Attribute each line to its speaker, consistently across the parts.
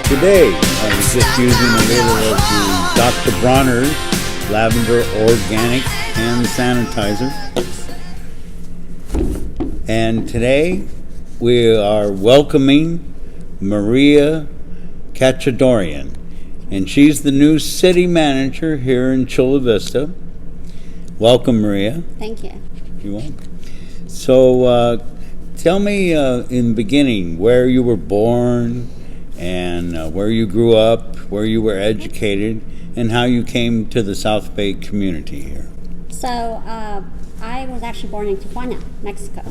Speaker 1: Today, I was just using a little of the Dr. Bronner's Lavender Organic Hand Sanitizer. And today, we are welcoming Maria Kachadoorian. And she's the new city manager here in Chula Vista. Welcome, Maria.
Speaker 2: Thank you.
Speaker 1: You're welcome. So, tell me in the beginning where you were born and where you grew up, where you were educated, and how you came to the South Bay community here.
Speaker 2: So I was actually born in Tijuana, Mexico.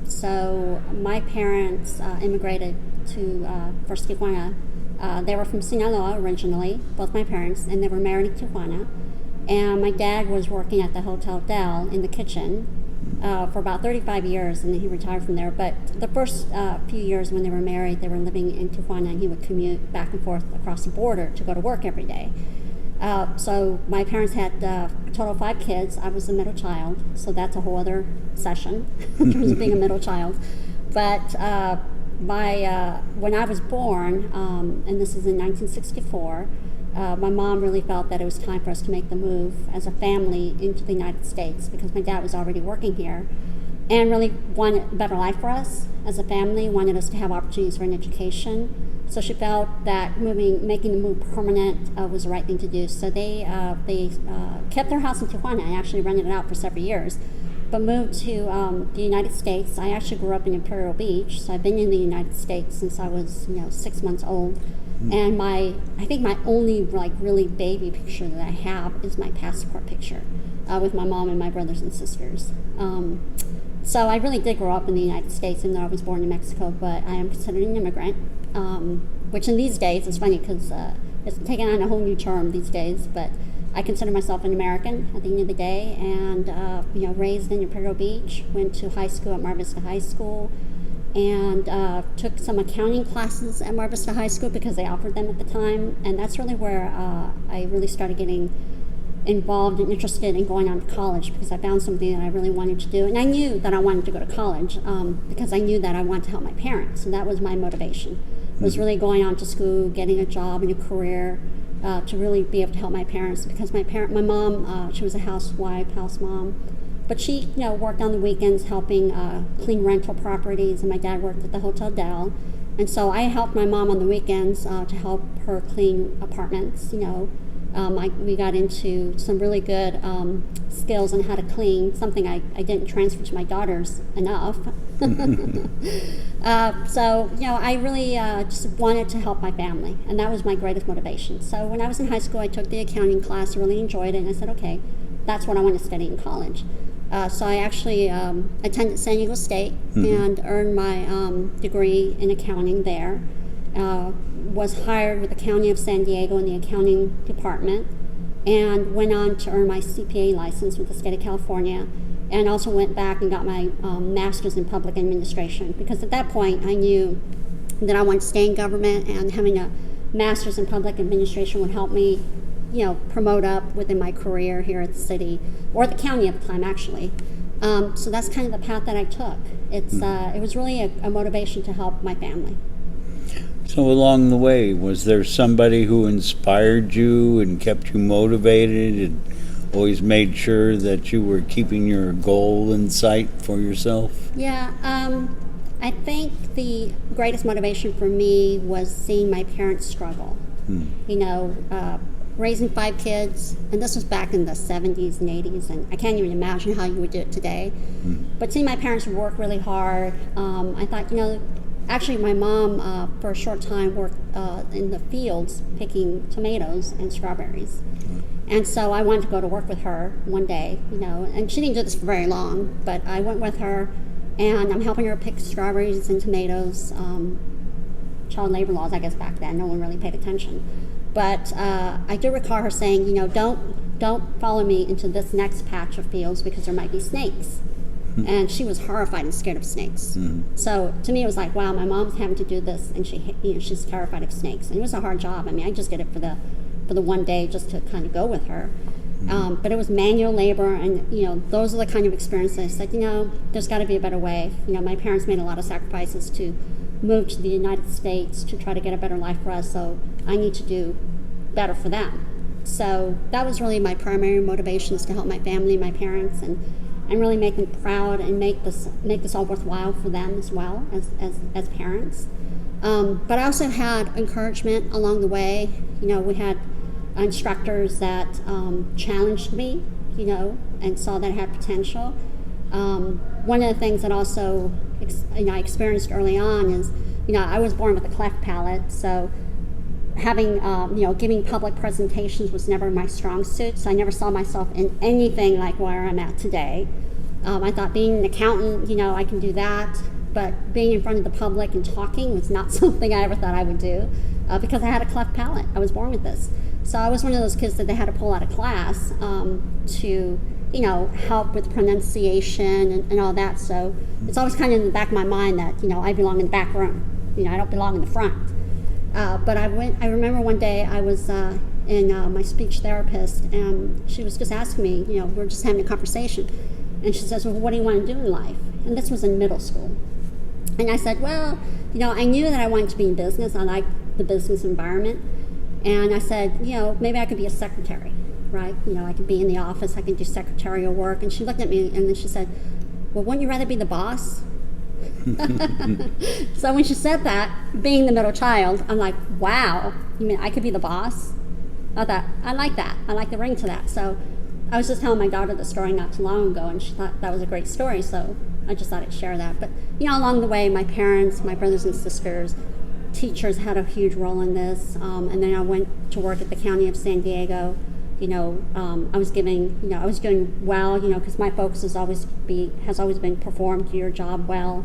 Speaker 2: So my parents immigrated to first Tijuana. They were from Sinaloa originally, both my parents, and they were married in Tijuana. And my dad was working at the Hotel Del in the kitchen for about 35 years, and then he retired from there. But the first few years when they were married, they were living in Tijuana, and he would commute back and forth across the border to go to work every day. So my parents had a total of 5 kids. I was the middle child, so that's a whole other session in terms of being a middle child. But when I was born, and this is in 1964, my mom really felt that it was time for us to make the move as a family into the United States because my dad was already working here and really wanted a better life for us as a family, wanted us to have opportunities for an education. So she felt that making the move permanent was the right thing to do. So they kept their house in Tijuana and actually rented it out for several years, but moved to the United States. I actually grew up in Imperial Beach, so I've been in the United States since I was 6 months old. And I think my only really baby picture that I have is my passport picture with my mom and my brothers and sisters. So I really did grow up in the United States, even though I was born in Mexico, but I am considered an immigrant, which in these days is funny because it's taken on a whole new term these days, but I consider myself an American at the end of the day, and raised in Imperial Beach, went to high school at Mar Vista High School, and took some accounting classes at Mar Vista High School because they offered them at the time, and that's really where I really started getting involved and interested in going on to college because I found something that I really wanted to do, and I knew that I wanted to go to college because I knew that I wanted to help my parents, and that was my motivation, was really going on to school, getting a job and a career to really be able to help my parents because my mom, she was a house mom, but she, worked on the weekends helping clean rental properties, and my dad worked at the Hotel Del. And so I helped my mom on the weekends to help her clean apartments, we got into some really good skills on how to clean, something I didn't transfer to my daughters enough. So, I really just wanted to help my family, and that was my greatest motivation. So when I was in high school, I took the accounting class, really enjoyed it, and I said, okay, that's what I want to study in college. So I actually attended San Diego State and earned my degree in accounting there. Was hired with the County of San Diego in the accounting department, and went on to earn my CPA license with the state of California, and also went back and got my master's in public administration because at that point I knew that I wanted to stay in government, and having a master's in public administration would help me promote up within my career here at the city, or the county at the time, actually. So that's kind of the path that I took. It was really a motivation to help my family.
Speaker 1: So along the way, was there somebody who inspired you and kept you motivated and always made sure that you were keeping your goal in sight for yourself?
Speaker 2: Yeah, I think the greatest motivation for me was seeing my parents struggle. Raising 5 kids, and this was back in the 70s and 80s, and I can't even imagine how you would do it today. But seeing my parents work really hard, I thought, actually my mom for a short time worked in the fields picking tomatoes and strawberries. And so I wanted to go to work with her one day, and she didn't do this for very long, but I went with her, and I'm helping her pick strawberries and tomatoes. Child labor laws, I guess back then, no one really paid attention. But I do recall her saying, don't follow me into this next patch of fields because there might be snakes. And she was horrified and scared of snakes. So to me, it was like, wow, my mom's having to do this, and she's terrified of snakes. And it was a hard job. I mean, I just did it for the one day just to kind of go with her. But it was manual labor, and those are the kind of experiences I said, there's got to be a better way. My parents made a lot of sacrifices to moved to the United States to try to get a better life for us, so I need to do better for them. So that was really my primary motivation, is to help my family, my parents, and really make them proud and make this all worthwhile for them as well as parents. But I also had encouragement along the way. We had instructors that challenged me, and saw that I had potential. One of the things that also I experienced early on is, I was born with a cleft palate, so having, giving public presentations was never my strong suit, so I never saw myself in anything like where I'm at today. I thought being an accountant, I can do that, but being in front of the public and talking was not something I ever thought I would do, because I had a cleft palate. I was born with this. So I was one of those kids that they had to pull out of class to, help with pronunciation and all that. So it's always kind of in the back of my mind that, I belong in the back room. I don't belong in the front. But I remember one day I was in my speech therapist, and she was just asking me, we were just having a conversation. And she says, well, what do you want to do in life? And this was in middle school. And I said, well, I knew that I wanted to be in business. I liked the business environment. And I said, maybe I could be a secretary, right? I could be in the office, I could do secretarial work. And she looked at me and then she said, well, wouldn't you rather be the boss? So when she said that, being the middle child, I'm like, wow, you mean I could be the boss? I thought, I like that. I like the ring to that. So I was just telling my daughter the story not too long ago, and she thought that was a great story, so I just thought I'd share that. But, along the way, my parents, my brothers and sisters, teachers had a huge role in this, and then I went to work at the County of San Diego. I was doing well, because my focus has always been perform, do your job well,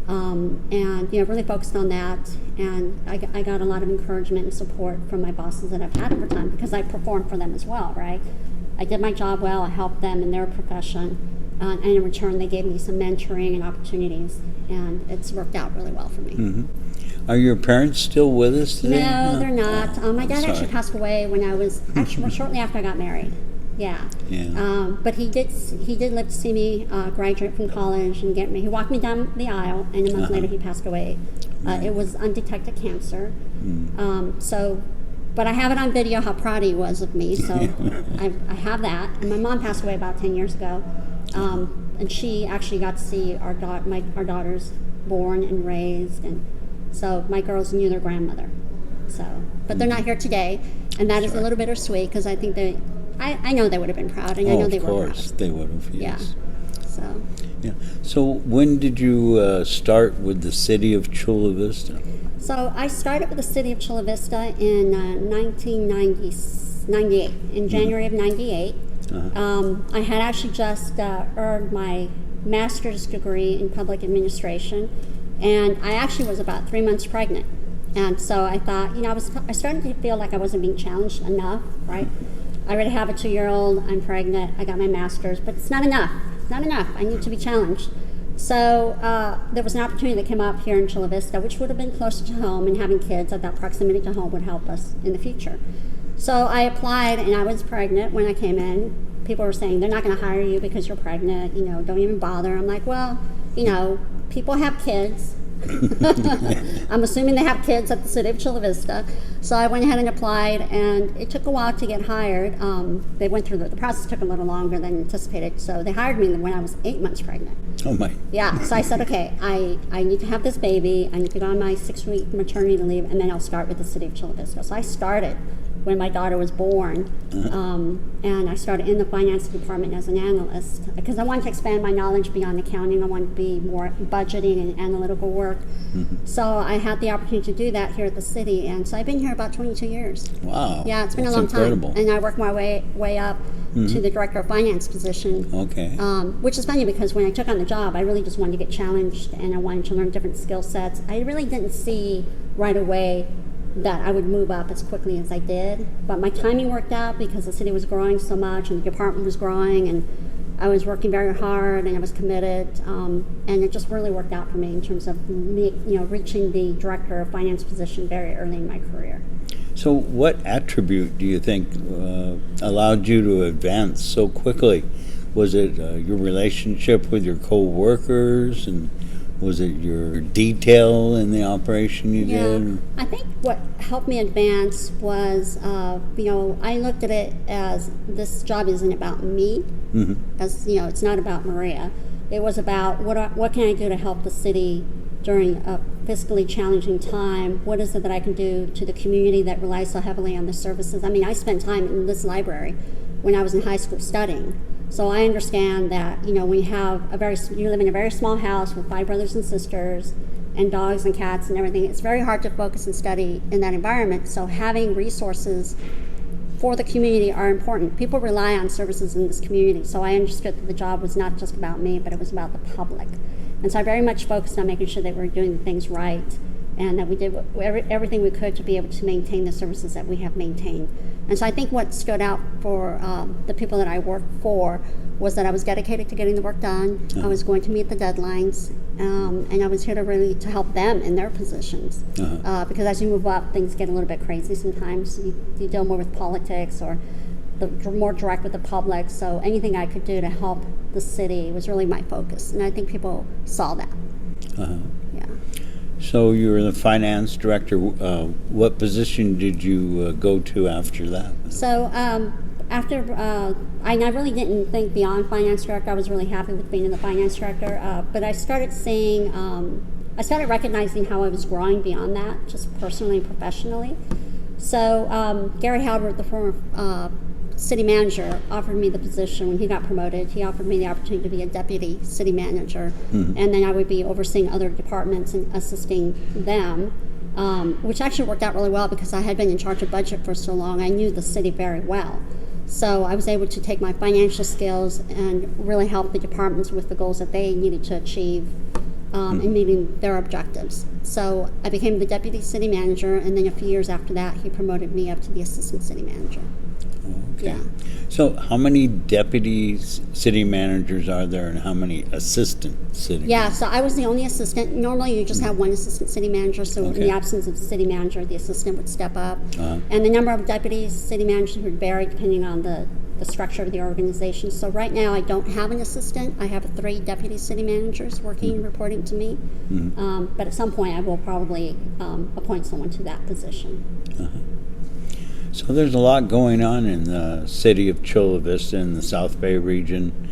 Speaker 2: and, really focused on that. And I got a lot of encouragement and support from my bosses that I've had over time, because I performed for them as well, right? I did my job well, I helped them in their profession, and in return they gave me some mentoring and opportunities, and it's worked out really well for me.
Speaker 1: Mm-hmm. Are your parents still with us today?
Speaker 2: No, they're not. My dad actually passed away when I was, shortly after I got married. Yeah. But he did live to see me graduate from college and get me. He walked me down the aisle, and a month later he passed away. It was undetected cancer. But I have it on video how proud he was of me, so I have that. And my mom passed away about 10 years ago, and she actually got to see our daughters born and raised, and so my girls knew their grandmother. So, but they're not here today, and that is a little bittersweet, because I think I know they would have been proud, and I know they were proud.
Speaker 1: Of course, they would have, yes.
Speaker 2: Yeah, so. Yeah.
Speaker 1: So when did you start with the city of Chula Vista?
Speaker 2: So I started with the city of Chula Vista in 1998, in January of 98. I had actually just earned my master's degree in public administration, and I actually was about 3 months pregnant. And so I thought, I started to feel like I wasn't being challenged enough, right? I already have a 2-year-old, I'm pregnant, I got my master's, but it's not enough. It's not enough. I need to be challenged. So there was an opportunity that came up here in Chula Vista, which would have been closer to home, and having kids, I thought proximity to home would help us in the future. So I applied, and I was pregnant when I came in. People were saying, they're not going to hire you because you're pregnant, don't even bother. I'm like, well, people have kids. I'm assuming they have kids at the city of Chula Vista. So I went ahead and applied, and it took a while to get hired. They went through the process took a little longer than anticipated. So they hired me when I was 8 months pregnant.
Speaker 1: Oh my.
Speaker 2: Yeah, so I said, okay, I need to have this baby. I need to go on my 6-week maternity leave, and then I'll start with the city of Chula Vista. So I started when my daughter was born, and I started in the finance department as an analyst, because I wanted to expand my knowledge beyond accounting. I wanted to be more budgeting and analytical work. So I had the opportunity to do that here at the city, and so I've been here about 22 years.
Speaker 1: Wow.
Speaker 2: Yeah, it's been a long
Speaker 1: incredible.
Speaker 2: time. And I worked my way up to the director of finance position.
Speaker 1: Okay.
Speaker 2: Which is funny, because when I took on the job, I really just wanted to get challenged, and I wanted to learn different skill sets. I really didn't see right away that I would move up as quickly as I did, but my timing worked out because the city was growing so much and the department was growing, and I was working very hard and I was committed, and it just really worked out for me in terms of me, reaching the director of finance position very early in my career.
Speaker 1: So what attribute do you think allowed you to advance so quickly? Was it your relationship with your coworkers, and Was it your detail in the operation you did? Or?
Speaker 2: I think what helped me advance was, I looked at it as this job isn't about me, as it's not about Maria. It was about what can I do to help the city during a fiscally challenging time? What is it that I can do to the community that relies so heavily on the services? I mean, I spent time in this library when I was in high school studying. So I understand that, when you live in a very small house with 5 brothers and sisters and dogs and cats and everything, it's very hard to focus and study in that environment. So having resources for the community are important. People rely on services in this community. So I understood that the job was not just about me, but it was about the public. And so I very much focused on making sure that we were doing things right and that we did everything we could to be able to maintain the services that we have maintained. And so I think what stood out for the people that I worked for was that I was dedicated to getting the work done. I was going to meet the deadlines, and I was here to help them in their positions. Because as you move up, things get a little bit crazy sometimes. You deal more with politics or more direct with the public. So anything I could do to help the city was really my focus, and I think people saw that. Yeah.
Speaker 1: So you were the finance director. What position did you go to after that? So
Speaker 2: I really didn't think beyond finance director. I was really happy with being in the finance director, but I started recognizing how I was growing beyond that, just personally and professionally. So Gary Halbert, the former city manager, offered me the position when he got promoted. He offered me the opportunity to be a deputy city manager, and then I would be overseeing other departments and assisting them, which actually worked out really well because I had been in charge of budget for so long. I knew the city very well. So I was able to take my financial skills and really help the departments with the goals that they needed to achieve in meeting their objectives. So I became the deputy city manager, and then a few years after that, he promoted me up to the assistant city manager.
Speaker 1: Okay.
Speaker 2: Yeah.
Speaker 1: So how many deputy city managers are there and how many assistant city managers?
Speaker 2: So I was the only assistant. Normally you just have one assistant city manager, so in the absence of the city manager, the assistant would step up. And the number of deputies city managers would vary depending on the structure of the organization. So right now I don't have an assistant. I have 3 deputy city managers working and reporting to me. But at some point I will probably appoint someone to that position.
Speaker 1: So there's a lot going on in the city of Chula Vista in the South Bay region.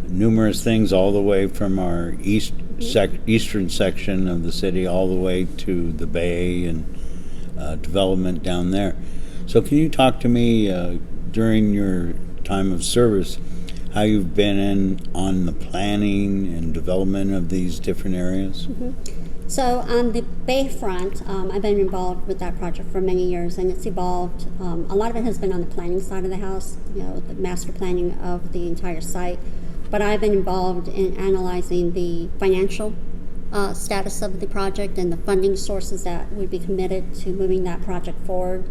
Speaker 1: Numerous things all the way from our eastern section of the city all the way to the Bay and development down there. So can you talk to me during your time of service how you've been in on the planning and development of these different areas?
Speaker 2: So on the Bayfront, I've been involved with that project for many years, and it's evolved. A lot of it has been on the planning side of the house, the master planning of the entire site. But I've been involved in analyzing the financial status of the project and the funding sources that would be committed to moving that project forward.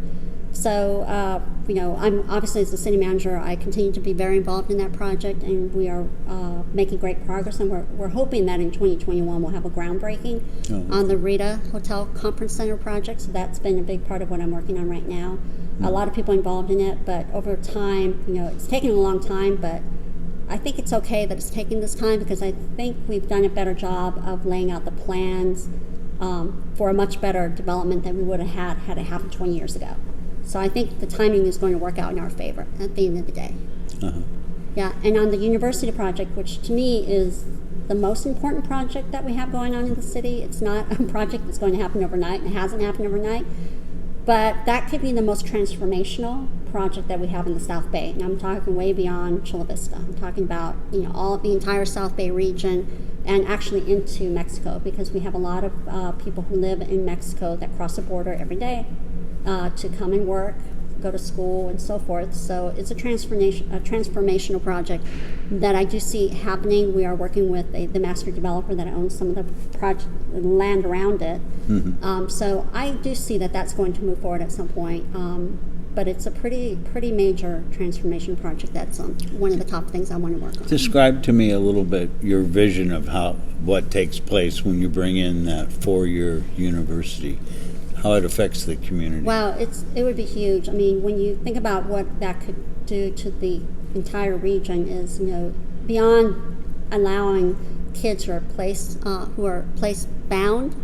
Speaker 2: So, I'm obviously as the city manager, I continue to be very involved in that project, and we are making great progress. And we're hoping that in 2021 we'll have a groundbreaking on the Rita Hotel Conference Center project. So that's been a big part of what I'm working on right now. A lot of people involved in it, but over time, it's taken a long time, but I think it's okay that it's taking this time because I think we've done a better job of laying out the plans for a much better development than we would have had it happened 20 years ago. So I think the timing is going to work out in our favor at the end of the day. Yeah, and on the university project, which to me is the most important project that we have going on in the city, it's not a project that's going to happen overnight. It hasn't happened overnight. But that could be the most transformational project that we have in the South Bay. And I'm talking way beyond Chula Vista. I'm talking about, all of the entire South Bay region and actually into Mexico, because we have a lot of people who live in Mexico that cross the border every day to come and work, go to school, and so forth. So it's a transformational project that I do see happening. We are working with the master developer that owns some of the land around it. So I do see that that's going to move forward at some point. But it's a pretty major transformation project. That's one of the top things I want to work on.
Speaker 1: Describe to me a little bit your vision of what takes place when you bring in that 4-year university. How it affects the community.
Speaker 2: Well, it would be huge. I mean, when you think about what that could do to the entire region is, beyond allowing kids who are place bound,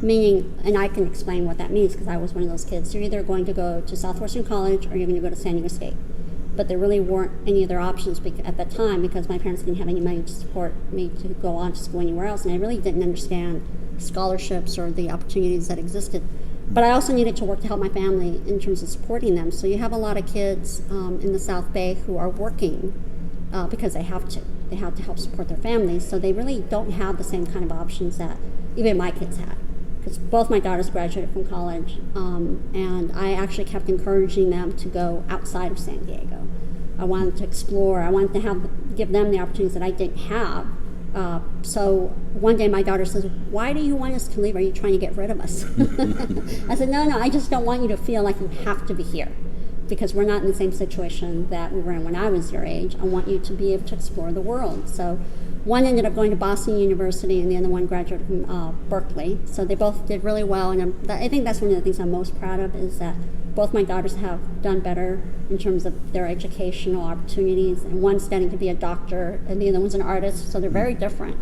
Speaker 2: meaning, and I can explain what that means because I was one of those kids. You're either going to go to Southwestern College or you're going to go to San Diego State. But there really weren't any other options at that time because my parents didn't have any money to support me to go on to school anywhere else, and I really didn't understand scholarships or the opportunities that existed. But I also needed to work to help my family in terms of supporting them. So you have a lot of kids in the South Bay who are working because they have to. They have to help support their families. So they really don't have the same kind of options that even my kids had. Because both my daughters graduated from college, and I actually kept encouraging them to go outside of San Diego. I wanted to explore. I wanted to give them the opportunities that I didn't have. So one day my daughter says, "Why do you want us to leave? Are you trying to get rid of us?" I said, No, I just don't want you to feel like you have to be here because we're not in the same situation that we were in when I was your age. I want you to be able to explore the world." So one ended up going to Boston University and the other one graduated from Berkeley. So they both did really well. And I think that's one of the things I'm most proud of is that both my daughters have done better in terms of their educational opportunities. And one's studying to be a doctor and the other one's an artist. So they're very different.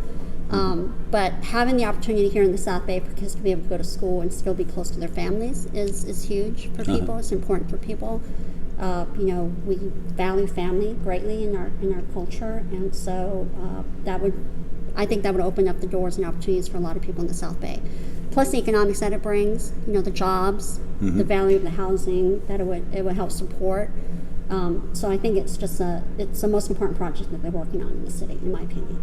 Speaker 2: But having the opportunity here in the South Bay for kids to be able to go to school and still be close to their families is huge for people. It's important for people. We value family greatly in our culture, and so I think that would open up the doors and opportunities for a lot of people in the South Bay. Plus the economics that it brings, the jobs, the value of the housing that it would help support. So I think it's the most important project that they're working on in the city, in my opinion.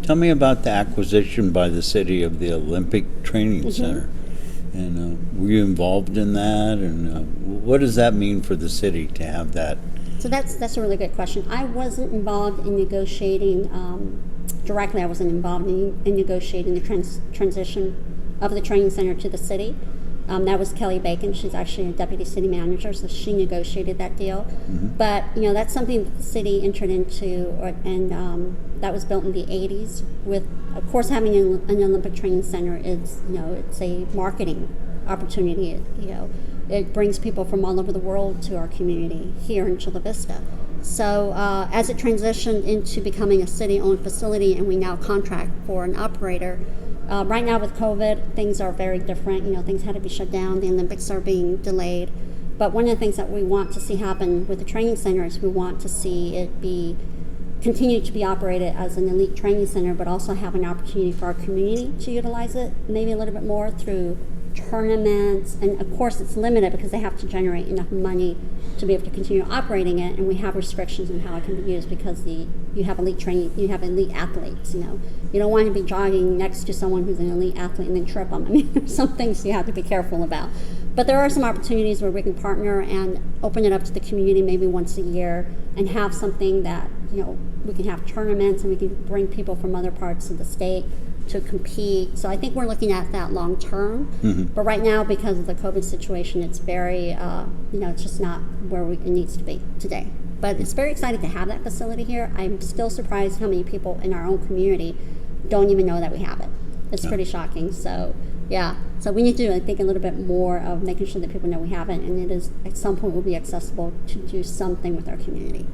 Speaker 1: Tell me about the acquisition by the city of the Olympic Training Center. And were you involved in that? And what does that mean for the city to have that?
Speaker 2: So that's a really good question. I wasn't involved in negotiating directly. I wasn't involved in negotiating the transition of the training center to the city. That was Kelly Bacon. She's actually a deputy city manager, so she negotiated that deal. But that's something that the city entered into, and that was built in the 80s. With, of course, having an Olympic training center is, it's a marketing opportunity. It brings people from all over the world to our community here in Chula Vista. So as it transitioned into becoming a city-owned facility, and we now contract for an operator. Right now with COVID, things are very different. Things had to be shut down. The Olympics are being delayed. But one of the things that we want to see happen with the training center is we want to see it continue to be operated as an elite training center, but also have an opportunity for our community to utilize it maybe a little bit more through tournaments. And of course it's limited because they have to generate enough money to be able to continue operating it, and we have restrictions on how it can be used because you have elite training, you have elite athletes. You don't want to be jogging next to someone who's an elite athlete and then trip them. I mean, there's some things you have to be careful about. But there are some opportunities where we can partner and open it up to the community maybe once a year and have something that, we can have tournaments and we can bring people from other parts of the state to compete. So I think we're looking at that long term. But right now, because of the COVID situation, it's very, it's just not where it needs to be today. But it's very exciting to have that facility here. I'm still surprised how many people in our own community don't even know that we have it. It's pretty shocking. So, yeah. So we need to, I think, a little bit more of making sure that people know we have it, and it is, at some point, will be accessible to do something with our community.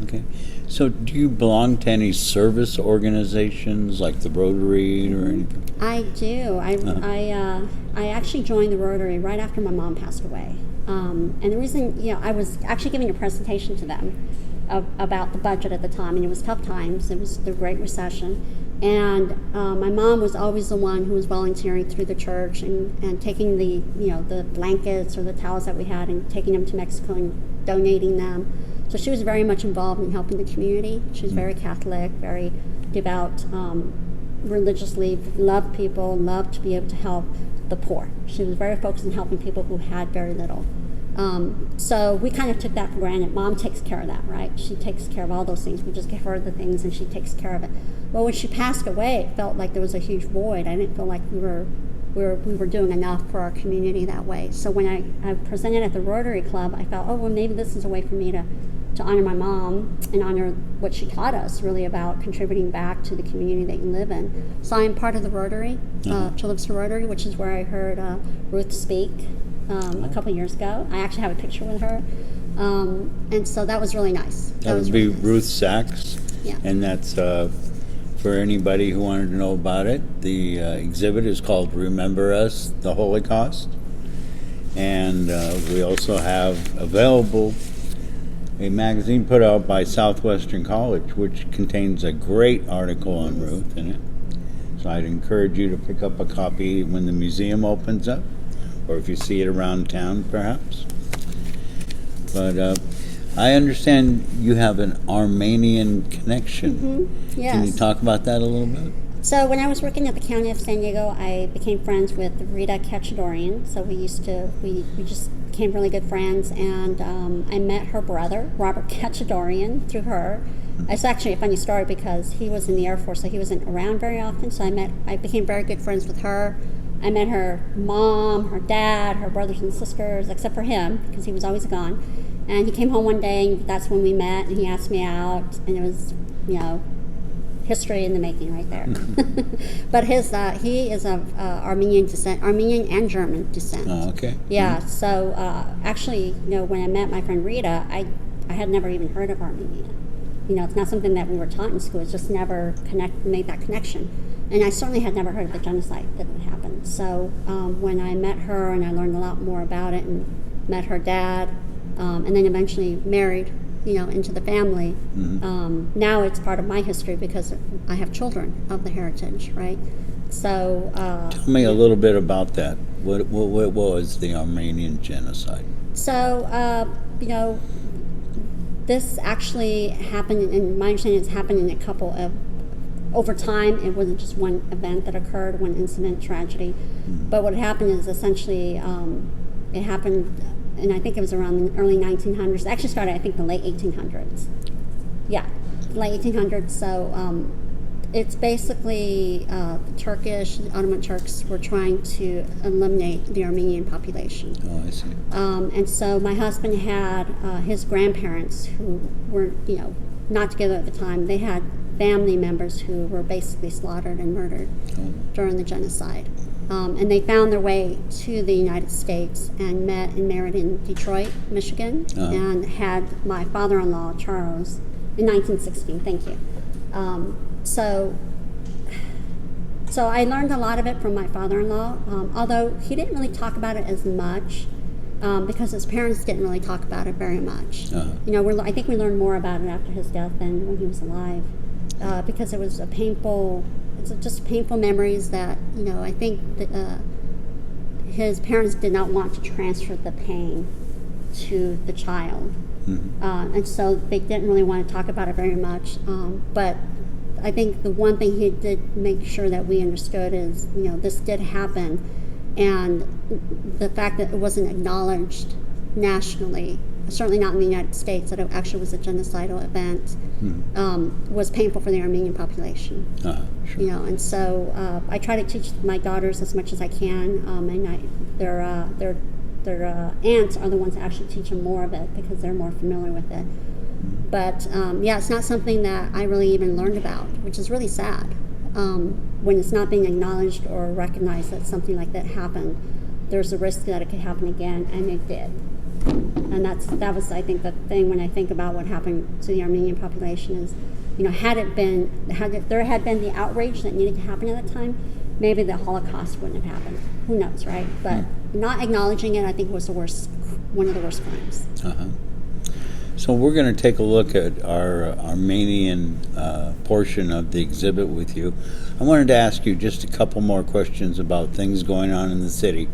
Speaker 1: Okay. So do you belong to any service organizations like the Rotary or anything?
Speaker 2: I do. I actually joined the Rotary right after my mom passed away. And the reason, I was actually giving a presentation to them about the budget at the time, and it was tough times. It was the Great Recession. And my mom was always the one who was volunteering through the church and taking the blankets or the towels that we had and taking them to Mexico and donating them. So she was very much involved in helping the community. She was very Catholic, very devout, religiously, loved people, loved to be able to help the poor. She was very focused on helping people who had very little. So we kind of took that for granted. Mom takes care of that, right? She takes care of all those things. We just give her the things and she takes care of it. Well, when she passed away, it felt like there was a huge void. I didn't feel like we were doing enough for our community that way. So when I presented at the Rotary Club, I felt, maybe this is a way for me to honor my mom and honor what she taught us, really, about contributing back to the community that you live in. So I'm part of the Rotary, Chula Vista Rotary, which is where I heard Ruth speak a couple of years ago. I actually have a picture with her. And so that was really nice.
Speaker 1: That would be really nice. Ruth Sachs.
Speaker 2: Yeah.
Speaker 1: And that's for anybody who wanted to know about it. The exhibit is called Remember Us, the Holocaust. And we also have available a magazine put out by Southwestern College, which contains a great article on Ruth in it. So I'd encourage you to pick up a copy when the museum opens up, or if you see it around town, perhaps. But I understand you have an Armenian connection.
Speaker 2: Yes.
Speaker 1: Can you talk about that a little bit?
Speaker 2: So when I was working at the County of San Diego, I became friends with Rita Kachadoorian. So we just became really good friends, and I met her brother, Robert Kachadoorian, through her. It's actually a funny story because he was in the Air Force, so he wasn't around very often. So I became very good friends with her. I met her mom, her dad, her brothers and sisters, except for him because he was always gone. And he came home one day, and that's when we met, and he asked me out, and it was, history in the making right there. But he is of Armenian descent, Armenian and German descent.
Speaker 1: Oh, okay.
Speaker 2: Yeah. So actually, when I met my friend Rita, I had never even heard of Armenia. It's not something that we were taught in school. It's just never made that connection. And I certainly had never heard of the genocide that had happened. So when I met her and I learned a lot more about it and met her dad, and then eventually married, into the family. Now it's part of my history because I have children of the heritage, right? So
Speaker 1: tell me a little bit about that. What was the Armenian genocide?
Speaker 2: So this actually happened, and my understanding it's happened in a couple of, over time. It wasn't just one event that occurred, one incident, tragedy. But what happened is essentially it happened, and I think it was around the early 1900s. It actually started, I think, the late 1800s. Yeah, late 1800s. So it's basically the Turkish, the Ottoman Turks were trying to eliminate the Armenian population.
Speaker 1: Oh, I see.
Speaker 2: And so my husband had his grandparents who were, not together at the time. They had family members who were basically slaughtered and murdered during the genocide. And they found their way to the United States and met and married in Detroit, Michigan, and had my father-in-law, Charles, in 1916. Thank you. So I learned a lot of it from my father-in-law, although he didn't really talk about it as much because his parents didn't really talk about it very much. I think we learned more about it after his death than when he was alive because it was just painful memories that, I think that his parents did not want to transfer the pain to the child. And so they didn't really want to talk about it very much. But I think the one thing he did make sure that we understood is, this did happen. And the fact that it wasn't acknowledged nationally, certainly not in the United States, that it actually was a genocidal event, was painful for the Armenian population.
Speaker 1: Sure.
Speaker 2: And so I try to teach my daughters as much as I can, and their aunts are the ones that actually teach them more of it because they're more familiar with it. But it's not something that I really even learned about, which is really sad. When it's not being acknowledged or recognized that something like that happened, there's a risk that it could happen again, and it did. And that was, I think, the thing when I think about what happened to the Armenian population is, had there had been the outrage that needed to happen at that time, maybe the Holocaust wouldn't have happened. Who knows, right? But not acknowledging it, I think, was one of the worst crimes.
Speaker 1: So we're going to take a look at our Armenian portion of the exhibit with you. I wanted to ask you just a couple more questions about things going on in the city.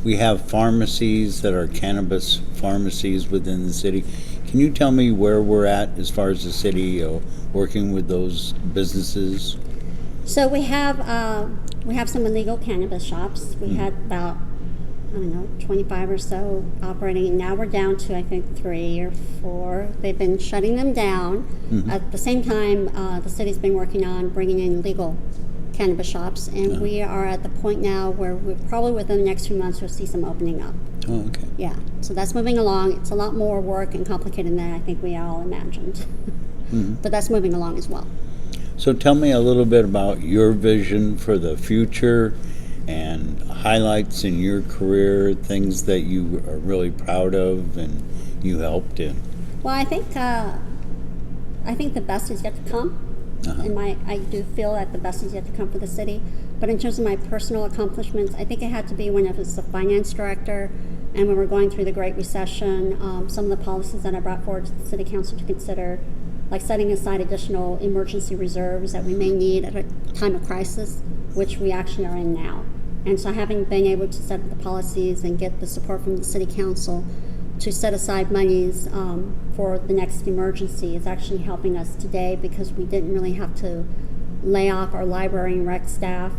Speaker 1: We have pharmacies that are cannabis pharmacies within the city. Can you tell me where we're at as far as the city working with those businesses?
Speaker 2: So we have some illegal cannabis shops. We had about 25 or so operating, and now we're down to, I think, 3 or 4. They've been shutting them down. At the same time, the city's been working on bringing in legal cannabis shops, and we are at the point now where we're probably within the next few months you'll see some opening up.
Speaker 1: Oh, okay.
Speaker 2: Yeah, so that's moving along. It's a lot more work and complicated than I think we all imagined. But that's moving along as well.
Speaker 1: So tell me a little bit about your vision for the future and highlights in your career, things that you are really proud of and you helped in.
Speaker 2: Well, I think the best is yet to come. I do feel that the best is yet to come for the city. But in terms of my personal accomplishments, I think it had to be when I was the finance director and when we're going through the Great Recession, some of the policies that I brought forward to the city council to consider, like setting aside additional emergency reserves that we may need at a time of crisis, which we actually are in now. And so having been able to set up the policies and get the support from the city council to set aside monies for the next emergency is actually helping us today, because we didn't really have to lay off our library and rec staff.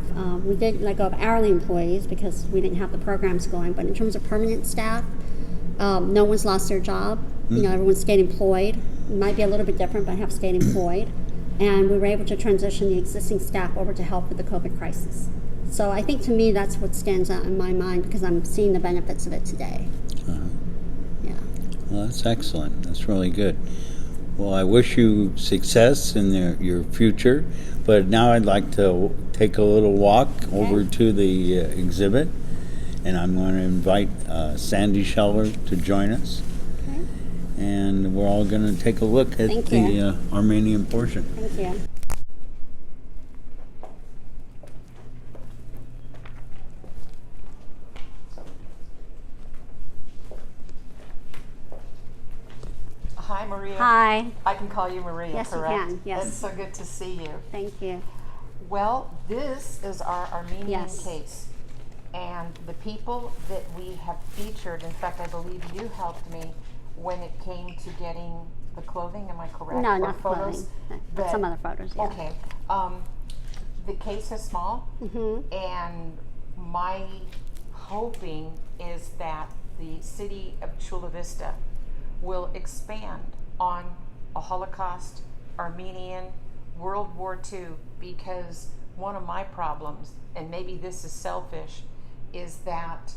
Speaker 2: We did let go of hourly employees because we didn't have the programs going, but in terms of permanent staff, no one's lost their job. You know, everyone's stayed employed. It might be a little bit different, but have stayed employed. And we were able to transition the existing staff over to help with the COVID crisis. So I think to me that's what stands out in my mind, because I'm seeing the benefits of it today. Yeah.
Speaker 1: Well, that's excellent. That's really good. Well, I wish you success in your future, but now I'd like to take a little walk over to the exhibit, and I'm going to invite Sandy Scheller to join us.
Speaker 2: Okay.
Speaker 1: And we're all going to take a look at the Armenian portion.
Speaker 2: Thank you.
Speaker 3: Hi, Maria.
Speaker 2: Hi.
Speaker 3: I can call you Maria,
Speaker 2: Yes,
Speaker 3: correct?
Speaker 2: you can. Yes.
Speaker 3: It's so good to see you.
Speaker 2: Thank you.
Speaker 3: Well, this is our Armenian
Speaker 2: Yes.
Speaker 3: case. And the people that we have featured, in fact, I believe you helped me when it came to getting the clothing, am I correct?
Speaker 2: No,
Speaker 3: Or
Speaker 2: not
Speaker 3: photos?
Speaker 2: clothing, but some other photos, yeah.
Speaker 3: Okay. The case is small, and my hoping is that the city of Chula Vista will expand on a Holocaust, Armenian, World War II, because one of my problems, and maybe this is selfish, is that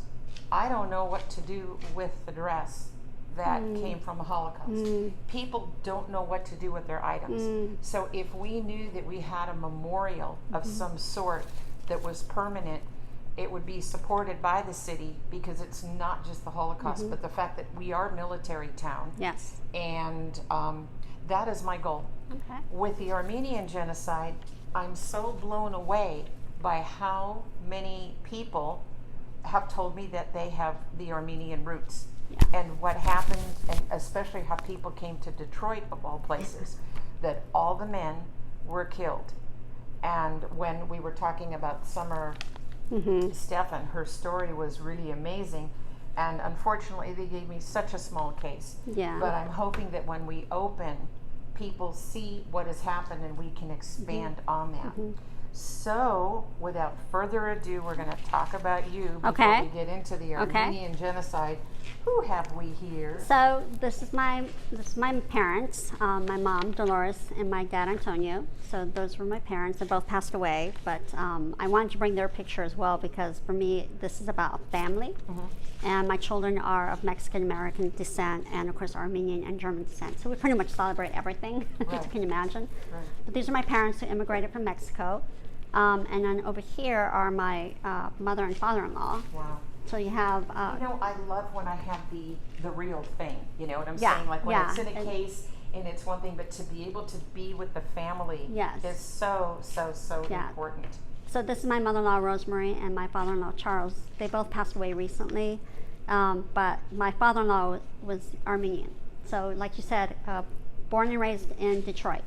Speaker 3: I don't know what to do with the dress that came from a Holocaust. People don't know what to do with their items. So if we knew that we had a memorial of some sort that was permanent, it would be supported by the city, because it's not just the Holocaust, but the fact that we are a military town.
Speaker 2: Yes.
Speaker 3: And that is my goal.
Speaker 2: Okay.
Speaker 3: With the Armenian genocide, I'm so blown away by how many people have told me that they have the Armenian roots.
Speaker 2: Yeah.
Speaker 3: And what happened, and especially how people came to Detroit, of all places, that all the men were killed. And when we were talking about Summer Stefan, her story was really amazing. And unfortunately, they gave me such a small case.
Speaker 2: Yeah.
Speaker 3: But I'm hoping that when we open, people see what has happened and we can expand on that. So, without further ado, we're going to talk about you before we get into the Armenian genocide. Who have we here?
Speaker 2: So this is my parents, my mom Dolores and my dad Antonio. So those were my parents. They both passed away, but I wanted to bring their picture as well, because for me this is about family. And my children are of Mexican American descent and of course Armenian and German descent. So we pretty much celebrate everything, as you can imagine. But these are my parents who immigrated from Mexico. And then over here are my mother and father-in-law.
Speaker 3: Wow.
Speaker 2: So you have...
Speaker 3: you know, I love when I have the real thing, you know what I'm saying? Like when it's in a case and it's one thing, but to be able to be with the family is so important.
Speaker 2: So this is my mother-in-law, Rosemary, and my father-in-law, Charles. They both passed away recently, but my father-in-law was Armenian. So like you said, born and raised in Detroit.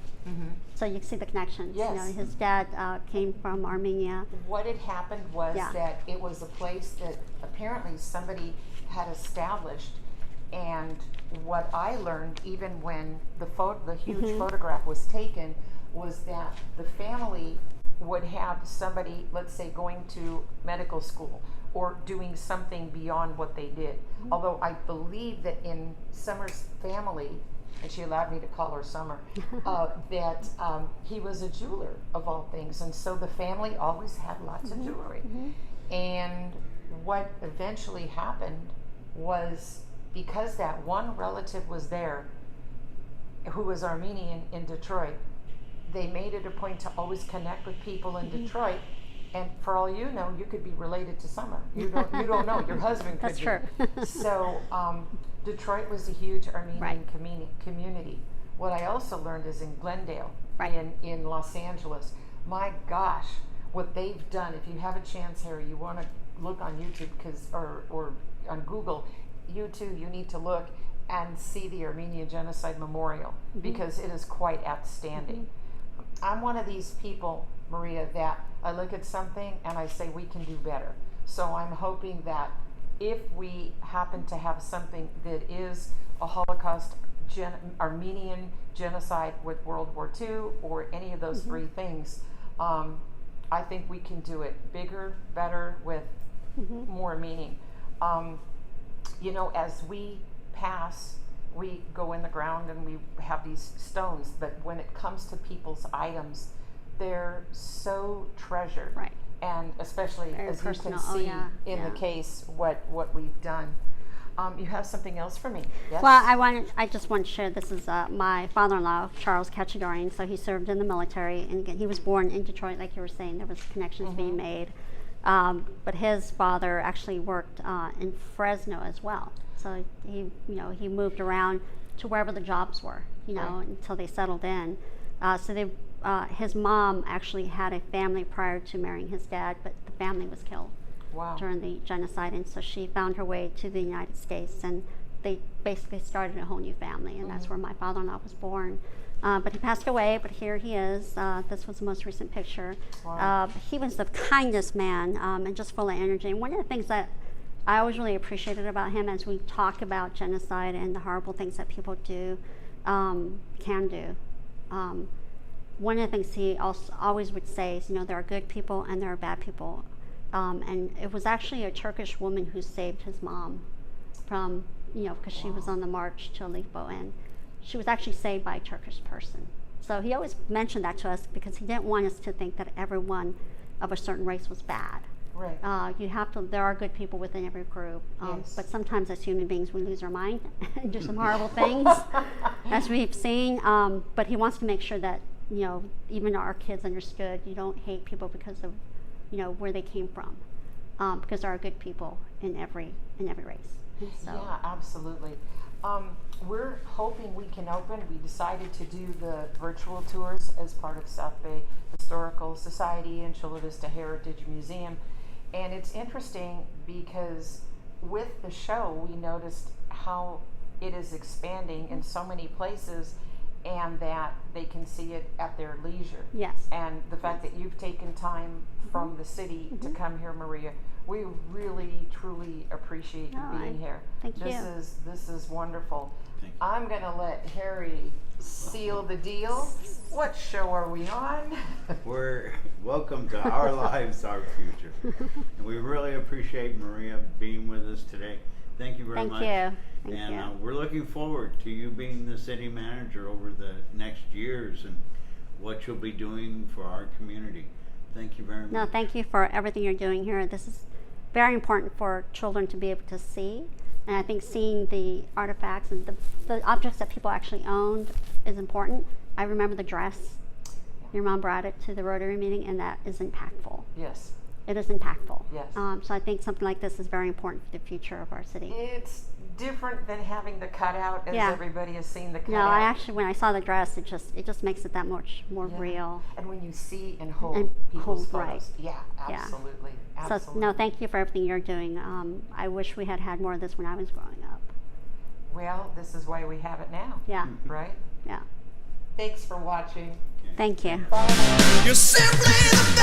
Speaker 2: So you can see the connections.
Speaker 3: Yes.
Speaker 2: You know, his dad came from Armenia.
Speaker 3: What had happened was that it was a place that apparently somebody had established, and what I learned even when the huge photograph was taken was that the family would have somebody, let's say, going to medical school or doing something beyond what they did. Although I believe that in Summer's family, and she allowed me to call her Summer, that he was a jeweler of all things. And so the family always had lots of jewelry. And what eventually happened was, because that one relative was there who was Armenian in Detroit, they made it a point to always connect with people in Detroit. And for all you know, you could be related to Summer. You don't know. Your husband could
Speaker 2: That's
Speaker 3: be.
Speaker 2: true.
Speaker 3: So Detroit was a huge Armenian community. What I also learned is in Glendale, in Los Angeles. My gosh, what they've done. If you have a chance, Harry, you want to look on YouTube or on Google, you need to look and see the Armenian Genocide Memorial, because it is quite outstanding. I'm one of these people, Maria, that I look at something and I say we can do better. So I'm hoping that if we happen to have something that is a Holocaust Armenian genocide with World War II or any of those three things, I think we can do it bigger, better, with more meaning. As we pass, we go in the ground and we have these stones, but when it comes to people's items, they're so treasured.
Speaker 2: Right.
Speaker 3: And especially
Speaker 2: Very
Speaker 3: as
Speaker 2: personal.
Speaker 3: you can see in the case what we've done. You have something else for me? Yes?
Speaker 2: Well, I just want to share, this is my father-in-law, Charles Kachadoorian. So he served in the military, and again, he was born in Detroit, like you were saying. There was connections being made. But his father actually worked in Fresno as well. So he moved around to wherever the jobs were, until they settled in. His mom actually had a family prior to marrying his dad, but the family was killed during the genocide, and so she found her way to the United States, and they basically started a whole new family, and that's where my father-in-law was born. But he passed away, but here he is. This was the most recent picture.
Speaker 3: Wow.
Speaker 2: He was the kindest man, and just full of energy. And one of the things that I always really appreciated about him, as we talk about genocide and the horrible things that people can do, one of the things he always would say is, there are good people and there are bad people. And it was actually a Turkish woman who saved his mom from, because she was on the march to Aleppo, and she was actually saved by a Turkish person. So he always mentioned that to us because he didn't want us to think that everyone of a certain race was bad.
Speaker 3: Right.
Speaker 2: There are good people within every group, but sometimes as human beings we lose our mind and do some horrible things, as we've seen. But he wants to make sure that, even our kids understood, you don't hate people because of, where they came from, because there are good people in every race. And so,
Speaker 3: yeah, absolutely. We're hoping we can open. We decided to do the virtual tours as part of South Bay Historical Society and Chula Vista Heritage Museum. And it's interesting because with the show, we noticed how it is expanding in so many places, and that they can see it at their leisure.
Speaker 2: Yes.
Speaker 3: And the fact that you've taken time from the city to come here, Maria, we really, truly appreciate you being here.
Speaker 2: Thank you.
Speaker 3: This is wonderful.
Speaker 1: Thank you.
Speaker 3: I'm going to let Harry seal the deal. What show are we on?
Speaker 1: We're welcome to Our Lives, Our Future. And we really appreciate Maria being with us today. Thank you very much.
Speaker 2: Thank you.
Speaker 1: We're looking forward to you being the city manager over the next years and what you'll be doing for our community. Thank you very much.
Speaker 2: No, thank you for everything you're doing here. This is very important for children to be able to see. And I think seeing the artifacts and the objects that people actually owned is important. I remember the dress. Your mom brought it to the Rotary meeting, and that is impactful.
Speaker 3: Yes.
Speaker 2: It is impactful.
Speaker 3: Yes.
Speaker 2: So I think something like this is very important for the future of our city.
Speaker 3: It's different than having the cutout, as everybody has seen the cutout.
Speaker 2: No, I actually, when I saw the dress, it just makes it that much more real.
Speaker 3: And when you see and hold people's photos. Yeah, absolutely. Absolutely.
Speaker 2: So, no, thank you for everything you're doing. I wish we had more of this when I was growing up.
Speaker 3: Well, this is why we have it now.
Speaker 2: Yeah.
Speaker 3: Right?
Speaker 2: Yeah.
Speaker 3: Thanks for watching.
Speaker 2: Thank you.
Speaker 3: Bye.
Speaker 4: You're simply the best.